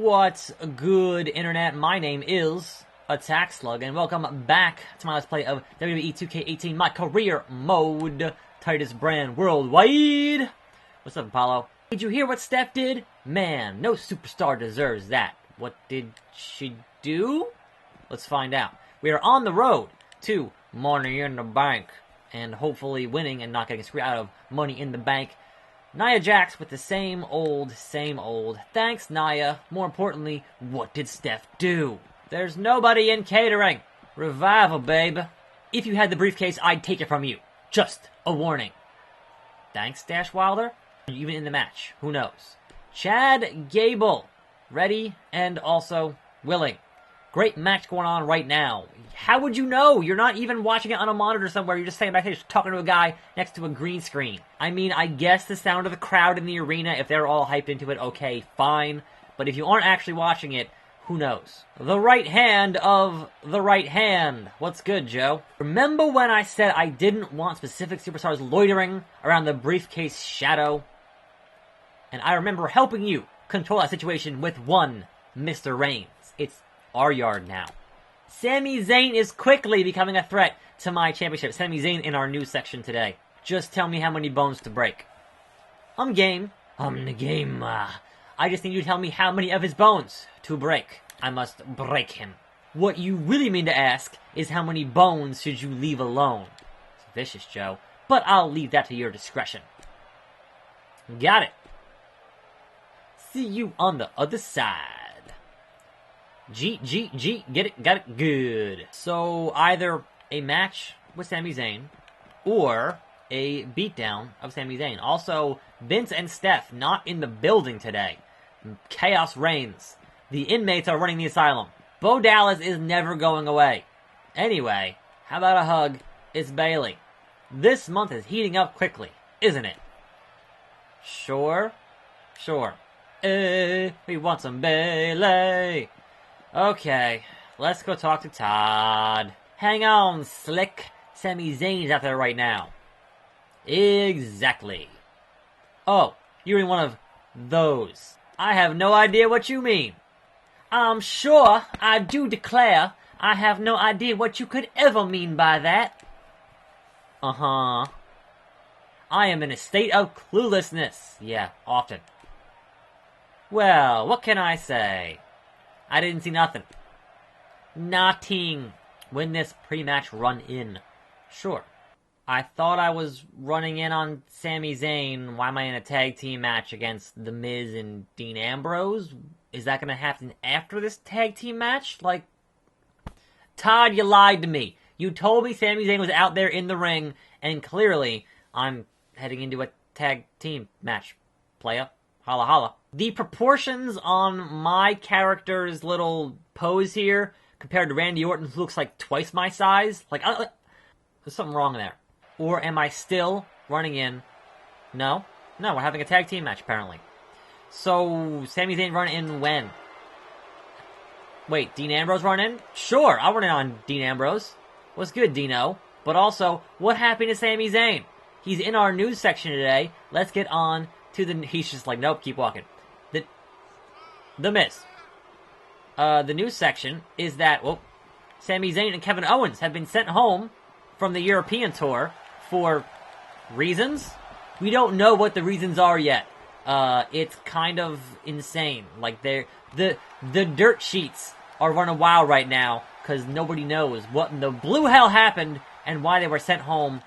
What's good, Internet? My name is Attack Slug, and welcome back to my Let's Play of WWE 2K18, my career mode, tightest brand worldwide. What's up, Apollo? Did you hear what Steph did? Man, no superstar deserves that. What did she do? Let's find out. We are on the road to Money in the Bank, and hopefully winning and not getting screwed out of Money in the Bank. Nia Jax with the same old, same old. Thanks, Nia. More importantly, what did Steph do? There's nobody in catering. Revival, babe. If you had the briefcase, I'd take it from you. Just a warning. Thanks, Dash Wilder. Even in the match, who knows? Chad Gable, ready and also willing. Great match going on right now. How would you know? You're not even watching it on a monitor somewhere. You're just standing backstage talking to a guy next to a green screen. I mean, I guess the sound of the crowd in the arena, if they're all hyped into it, okay, fine. But if you aren't actually watching it, who knows? The right hand of the right hand. What's good, Joe? Remember when I said I didn't want specific superstars loitering around the briefcase shadow? And I remember helping you control that situation with one Mr. Reigns. It's our yard now. Sami Zayn is quickly becoming a threat to my championship. Sami Zayn in our news section today. Just tell me how many bones to break. I'm game. I'm the game. I just need you to tell me how many of his bones to break. I must break him. What you really mean to ask is how many bones should you leave alone. It's vicious, Joe. But I'll leave that to your discretion. Got it. See you on the other side. G, get it, got it, good. So, either a match with Sami Zayn, or a beatdown of Sami Zayn. Also, Vince and Steph not in the building today. Chaos reigns. The inmates are running the asylum. Bo Dallas is never going away. Anyway, how about a hug? It's Bayley. This month is heating up quickly, isn't it? Sure. We want some Bayley. Okay, let's go talk to Todd. Hang on, Slick. Sami Zayn's out there right now. Exactly. Oh, you're in one of those. I have no idea what you mean. I'm sure I do declare I have no idea what you could ever mean by that. Uh-huh. I am in a state of cluelessness. Yeah, often. Well, what can I say? I didn't see nothing. Nothing. Win this pre-match run-in. Sure. I thought I was running in on Sami Zayn. Why am I in a tag team match against The Miz and Dean Ambrose? Is that going to happen after this tag team match? Like, Todd, you lied to me. You told me Sami Zayn was out there in the ring, and clearly I'm heading into a tag team match. Playa. Holla holla. The proportions on my character's little pose here compared to Randy Orton, who looks like twice my size, like, there's something wrong there. Or am I still running in? No, we're having a tag team match, apparently. So, Sami Zayn run in when? Wait, Dean Ambrose run in? Sure, I'll run in on Dean Ambrose. What's good, Dino? But also, what happened to Sami Zayn? He's in our news section today. Let's get on to the... He's just like, nope, keep walking. The Miz. The news section is that, well, Sami Zayn and Kevin Owens have been sent home from the European tour for reasons. We don't know what the reasons are yet. It's kind of insane. Like, the dirt sheets are running wild right now because nobody knows what in the blue hell happened and why they were sent home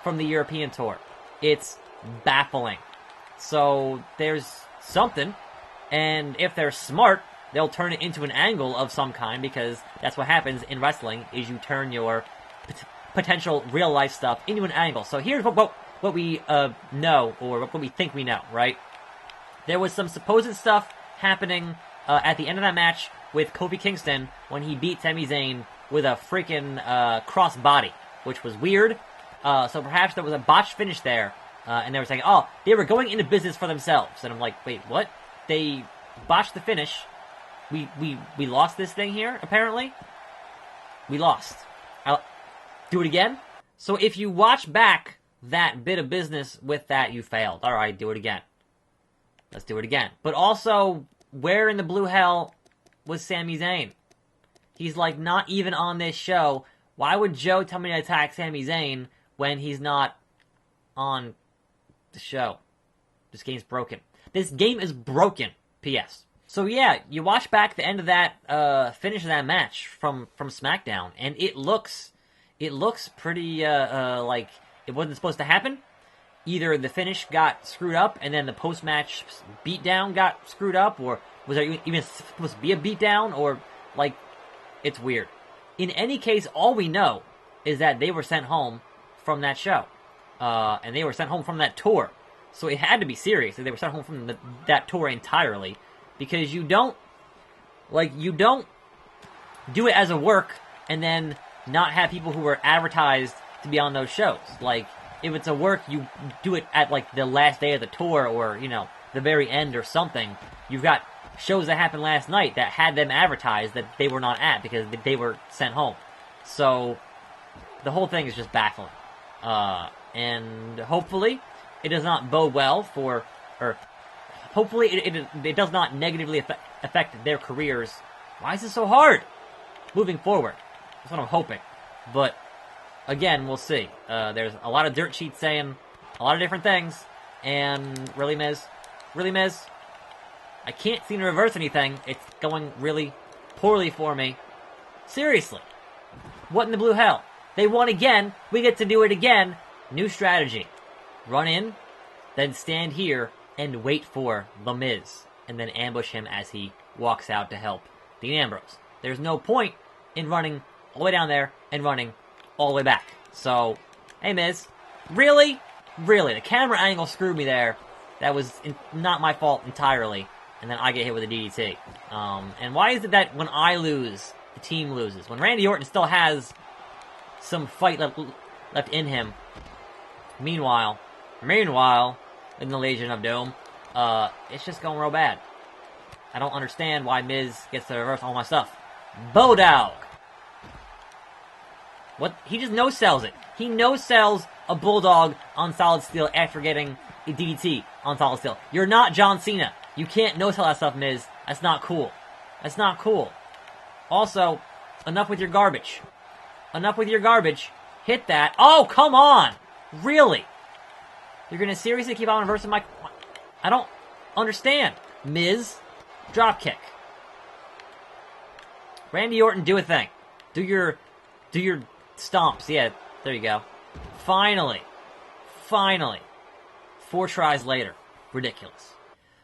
from the European tour. It's baffling. So, there's something. And if they're smart, they'll turn it into an angle of some kind, because that's what happens in wrestling, is you turn your potential real-life stuff into an angle. So here's what we know, or what we think we know, right? There was some supposed stuff happening at the end of that match with Kofi Kingston when he beat Sami Zayn with a freaking crossbody, which was weird. So perhaps there was a botched finish there, and they were saying, oh, they were going into business for themselves. And I'm like, wait, what? They botched the finish. We lost this thing here, apparently. We lost. I'll do it again. So if you watch back that bit of business with that, you failed. Alright, do it again. Let's do it again. But also, where in the blue hell was Sami Zayn? He's like not even on this show. Why would Joe tell me to attack Sami Zayn when he's not on the show? This game's broken. This game is broken, P.S. So yeah, you watch back the end of that finish of that match from SmackDown, and it looks pretty like it wasn't supposed to happen. Either the finish got screwed up, and then the post-match beatdown got screwed up, or was there even supposed to be a beatdown, or like, it's weird. In any case, all we know is that they were sent home from that show, and they were sent home from that tour. So it had to be serious that they were sent home from that tour entirely, because you don't do it as a work and then not have people who were advertised to be on those shows. Like, if it's a work, you do it at, like, the last day of the tour or, you know, the very end or something. You've got shows that happened last night that had them advertised that they were not at because they were sent home. So, the whole thing is just baffling. And hopefully, it does not bode well for, or hopefully it does not negatively affect their careers. Why is this so hard? Moving forward. That's what I'm hoping. But, again, we'll see. There's a lot of dirt sheets saying a lot of different things. And really, Miz? Really, Miz? I can't seem to reverse anything. It's going really poorly for me. Seriously. What in the blue hell? They won again. We get to do it again. New strategy. Run in, then stand here and wait for The Miz. And then ambush him as he walks out to help Dean Ambrose. There's no point in running all the way down there and running all the way back. So, hey Miz, really? Really? The camera angle screwed me there. That was not my fault entirely. And then I get hit with a DDT. And why is it that when I lose, the team loses? When Randy Orton still has some fight left in him. Meanwhile, in the Legion of Doom, it's just going real bad. I don't understand why Miz gets to reverse all my stuff. Bodog! What? He just no-sells it. He no-sells a Bulldog on Solid Steel after getting a DDT on Solid Steel. You're not John Cena. You can't no-sell that stuff, Miz. That's not cool. That's not cool. Also, enough with your garbage. Enough with your garbage. Hit that. Oh, come on! Really? You're gonna seriously keep on reversing my... I don't understand. Miz, dropkick. Randy Orton, do a thing. Do your stomps. Yeah, there you go. Finally. 4 tries later. Ridiculous.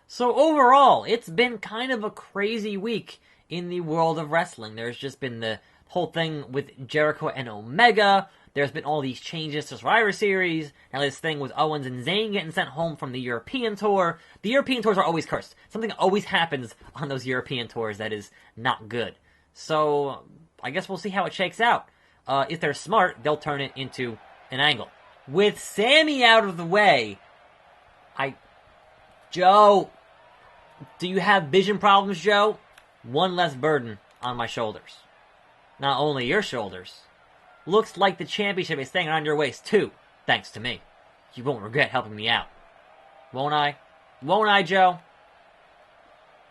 So overall, it's been kind of a crazy week in the world of wrestling. There's just been the whole thing with Jericho and Omega. There's been all these changes to Survivor Series. Now this thing with Owens and Zayn getting sent home from the European tour. The European tours are always cursed. Something always happens on those European tours that is not good. So, I guess we'll see how it shakes out. If they're smart, they'll turn it into an angle. With Sami out of the way, Joe, do you have vision problems, Joe? One less burden on my shoulders. Not only your shoulders. Looks like the championship is staying around your waist, too. Thanks to me. You won't regret helping me out. Won't I? Won't I, Joe?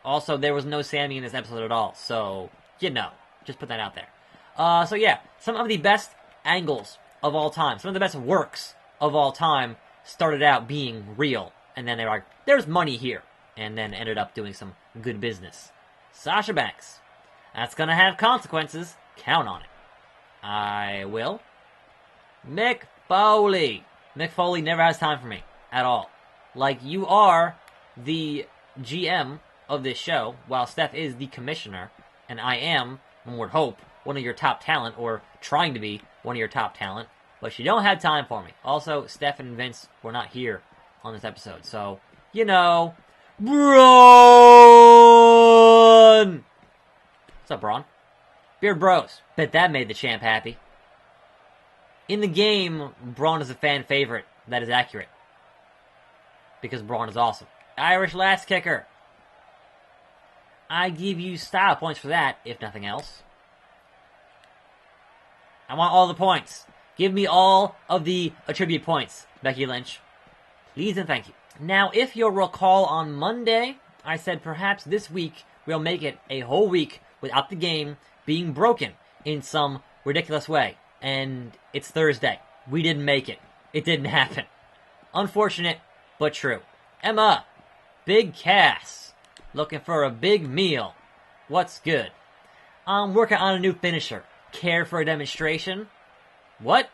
Also, there was no Sami in this episode at all, so, you know. Just put that out there. So yeah, some of the best angles of all time, some of the best works of all time started out being real. And then they were like, there's money here. And then ended up doing some good business. Sasha Banks. That's gonna have consequences. Count on it. I will. Mick Foley. Mick Foley never has time for me. At all. Like, you are the GM of this show, while Steph is the commissioner, and I am, one would hope, one of your top talent, or trying to be one of your top talent, but you don't have time for me. Also, Steph and Vince were not here on this episode, so, you know, Braun! What's up, Braun? Beard Bros. Bet that made the champ happy. In the game, Braun is a fan favorite. That is accurate. Because Braun is awesome. Irish last kicker. I give you style points for that, if nothing else. I want all the points. Give me all of the attribute points, Becky Lynch. Please and thank you. Now, if you'll recall on Monday, I said perhaps this week we'll make it a whole week without the game being broken in some ridiculous way. And it's Thursday. We didn't make it. It didn't happen. Unfortunate, but true. Emma, Big Cass, looking for a big meal. What's good? I'm working on a new finisher. Care for a demonstration? What?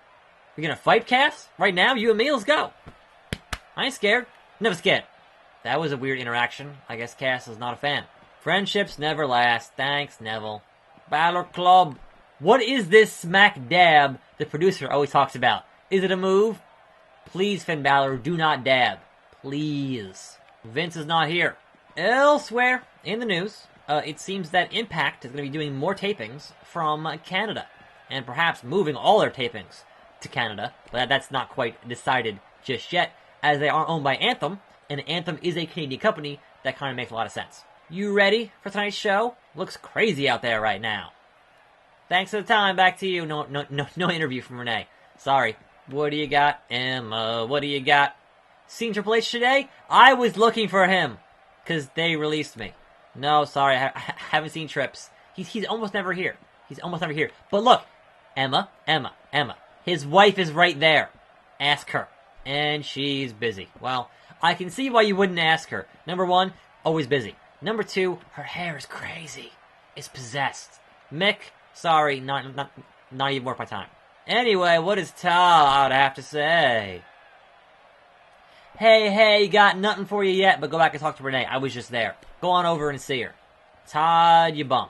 You're gonna fight Cass? Right now? You and me? Let's go. I ain't scared. Never scared. That was a weird interaction. I guess Cass is not a fan. Friendships never last. Thanks, Neville. Balor Club. What is this smack dab the producer always talks about? Is it a move? Please, Finn Balor, do not dab. Please. Vince is not here. Elsewhere in the news, it seems that Impact is going to be doing more tapings from Canada. And perhaps moving all their tapings to Canada. But that's not quite decided just yet, as they are owned by Anthem. And Anthem is a Canadian company. That kind of makes a lot of sense. You ready for tonight's show? Looks crazy out there right now. Thanks for the time. Back to you. No interview from Renee. Sorry. What do you got, Emma? What do you got? Seen Triple H today? I was looking for him, because they released me. No, sorry, I haven't seen Trips. He's almost never here. He's almost never here. But look, Emma. His wife is right there. Ask her. And she's busy. Well, I can see why you wouldn't ask her. Number one, always busy. Number two, her hair is crazy. It's possessed. Mick, sorry, not even worth my time. Anyway, what does Todd have to say? Hey, got nothing for you yet, but go back and talk to Renee. I was just there. Go on over and see her. Todd, you bum.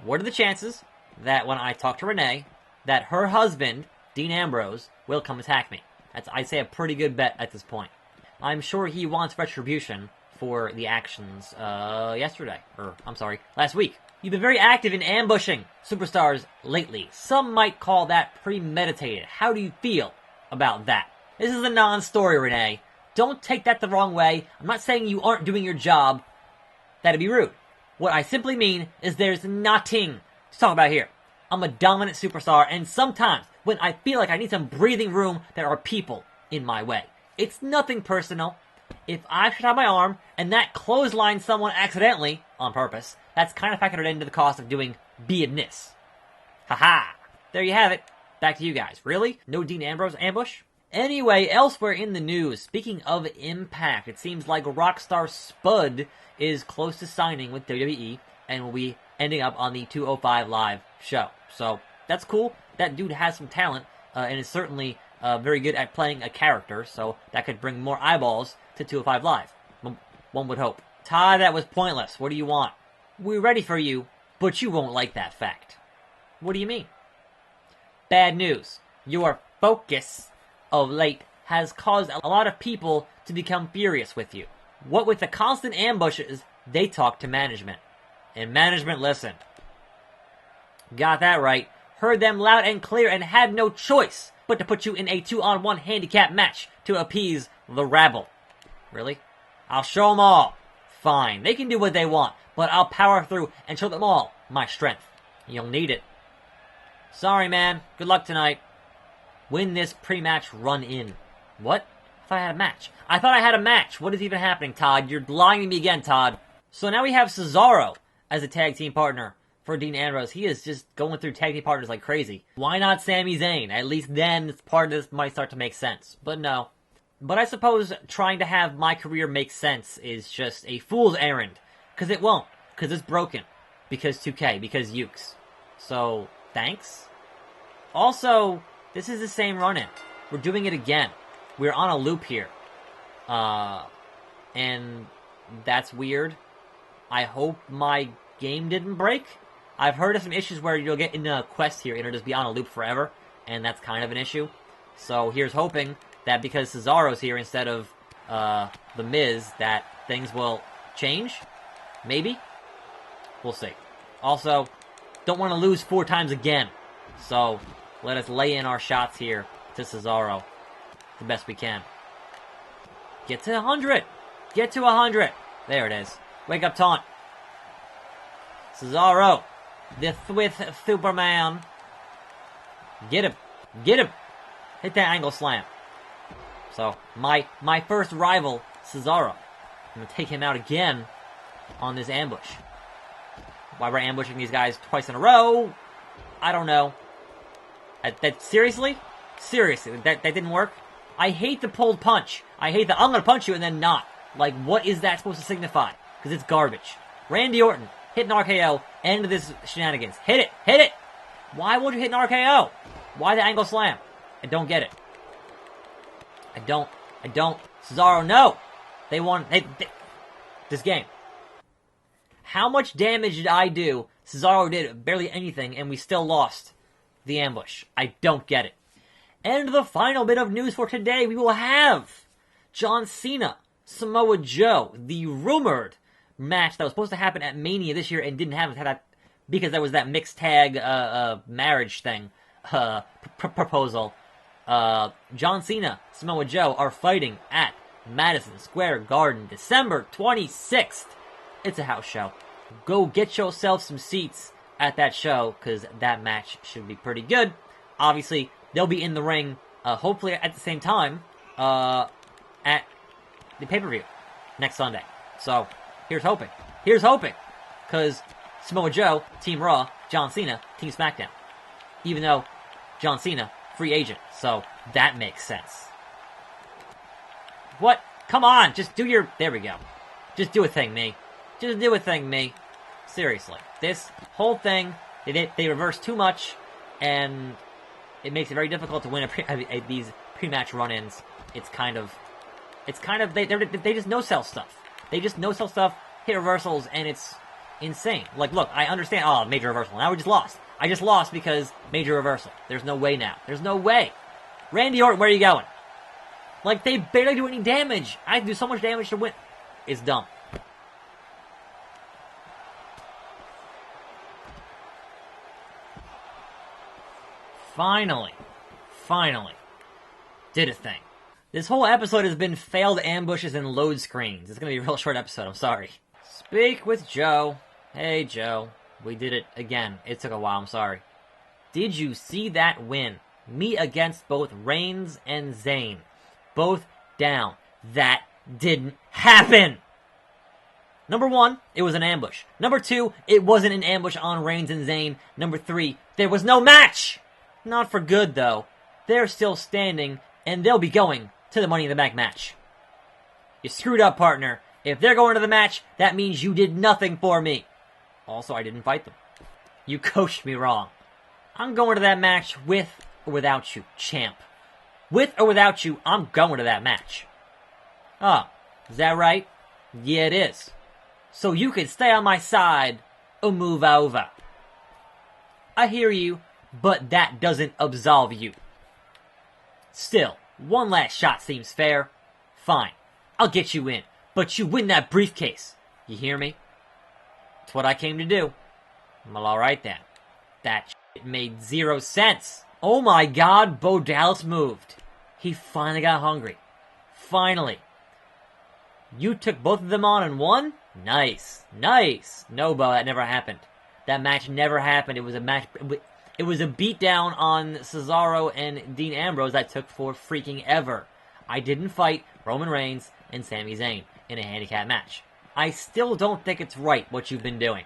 What are the chances that when I talk to Renee, that her husband, Dean Ambrose, will come attack me? That's, I'd say, a pretty good bet at this point. I'm sure he wants retribution for the actions last week. You've been very active in ambushing superstars lately. Some might call that premeditated. How do you feel about that? This is a non-story, Renee. Don't take that the wrong way. I'm not saying you aren't doing your job. That'd be rude. What I simply mean is there's nothing to talk about here. I'm a dominant superstar, and sometimes when I feel like I need some breathing room, there are people in my way. It's nothing personal. If I should have my arm and that clothesline someone accidentally, on purpose, that's kind of factored into the cost of doing beingness. Haha. There you have it. Back to you guys. Really? No Dean Ambrose ambush? Anyway, elsewhere in the news, speaking of Impact, it seems like Rockstar Spud is close to signing with WWE and will be ending up on the 205 Live show. So, that's cool. That dude has some talent and is certainly very good at playing a character, so that could bring more eyeballs to 205 Live. One would hope. Todd, that was pointless. What do you want? We're ready for you, but you won't like that fact. What do you mean? Bad news. Your focus of late has caused a lot of people to become furious with you. What with the constant ambushes, they talked to management. And management listened. Got that right. Heard them loud and clear and had no choice but to put you in a 2-on-1 handicap match to appease the rabble. Really? I'll show them all. Fine. They can do what they want, but I'll power through and show them all my strength. You'll need it. Sorry, man. Good luck tonight. Win this pre-match run-in. What? I thought I had a match. I thought I had a match. What is even happening, Todd? You're lying to me again, Todd. So now we have Cesaro as a tag team partner for Dean Ambrose. He is just going through tag team partners like crazy. Why not Sami Zayn? At least then part of this might start to make sense. But no. But I suppose trying to have my career make sense is just a fool's errand. Because it won't. Because it's broken. Because 2K. Because Yuke's. So, thanks? Also, this is the same run-in. We're doing it again. We're on a loop here. And that's weird. I hope my game didn't break. I've heard of some issues where you'll get in a quest here and it'll just be on a loop forever. And that's kind of an issue. So here's hoping that because Cesaro's here instead of The Miz, that things will change. Maybe. We'll see. Also, don't want to lose 4 times again. So, let us lay in our shots here to Cesaro the best we can. Get to 100! Get to 100! There it is. Wake up taunt. Cesaro. The with Superman. Get him. Get him. Hit that angle slam. So, my first rival, Cesaro. I'm going to take him out again on this ambush. Why we're ambushing these guys twice in a row, I don't know. Seriously? Seriously, that didn't work? I hate the pulled punch. I hate the I'm gonna punch you and then not. Like, what is that supposed to signify? Because it's garbage. Randy Orton, hit an RKO, end of this shenanigans. Hit it! Hit it! Why won't you hit an RKO? Why the angle slam? I don't get it. I don't. Cesaro, no! They won. This game. How much damage did I do? Cesaro did barely anything, and we still lost the ambush. I don't get it. And the final bit of news for today, we will have John Cena, Samoa Joe, the rumored match that was supposed to happen at Mania this year and didn't happen because there was that mixed tag marriage thing proposal. John Cena, Samoa Joe are fighting at Madison Square Garden, December 26th. It's a house show. Go get yourself some seats at that show, because that match should be pretty good. Obviously, they'll be in the ring, hopefully at the same time, at the pay-per-view next Sunday. So, here's hoping. Here's hoping. Because Samoa Joe, Team Raw, John Cena, Team SmackDown. Even though John Cena, free agent. So, that makes sense. What? Come on, just do your... There we go. Just do a thing, me. Just do a thing, me. Seriously. This whole thing, they reverse too much, and it makes it very difficult to win these pre-match run-ins. It's kind of, they just no-sell stuff. They just no-sell stuff, hit reversals, and it's insane. Like, look, I understand, oh, major reversal. Now we just lost. I just lost because major reversal. There's no way now. There's no way. Randy Orton, where are you going? Like, they barely do any damage. I do so much damage to win. It's dumb. Finally, did a thing. This whole episode has been failed ambushes and load screens. It's gonna be a real short episode, I'm sorry. Speak with Joe. Hey, Joe. We did it again. It took a while, I'm sorry. Did you see that win? Me against both Reigns and Zayn. Both down. That didn't happen! Number 1, it was an ambush. Number 2, it wasn't an ambush on Reigns and Zayn. Number 3, there was no match! Not for good, though. They're still standing, and they'll be going to the Money in the Bank match. You screwed up, partner. If they're going to the match, that means you did nothing for me. Also, I didn't fight them. You coached me wrong. I'm going to that match with or without you, champ. With or without you, I'm going to that match. Oh, is that right? Yeah, it is. So you can stay on my side or move over. I hear you. But that doesn't absolve you. Still, one last shot seems fair. Fine, I'll get you in, but you win that briefcase. You hear me? It's what I came to do. Well, alright then. That shit made 0 sense. Oh my god, Bo Dallas moved. He finally got hungry. Finally. You took both of them on and won? Nice. Nice. No, Bo, that never happened. That match never happened. It was a match... It was a beatdown on Cesaro and Dean Ambrose that took for freaking ever. I didn't fight Roman Reigns and Sami Zayn in a handicap match. I still don't think it's right what you've been doing.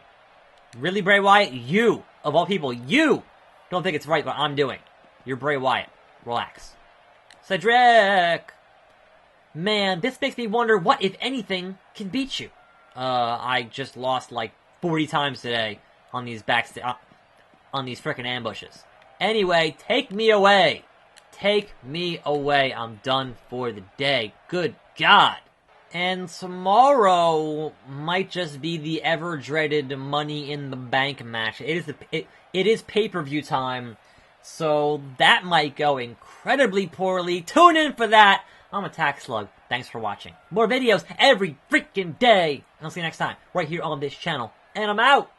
Really, Bray Wyatt? You, of all people, you don't think it's right what I'm doing. You're Bray Wyatt. Relax. Cedric! Man, this makes me wonder what, if anything, can beat you. I just lost like 40 times today on these on these frickin' ambushes. Anyway, take me away. Take me away. I'm done for the day. Good God. And tomorrow might just be the ever-dreaded Money in the Bank match. It is pay-per-view time, so that might go incredibly poorly. Tune in for that. I'm Attack Slug. Thanks for watching. More videos every freaking day. And I'll see you next time, right here on this channel. And I'm out.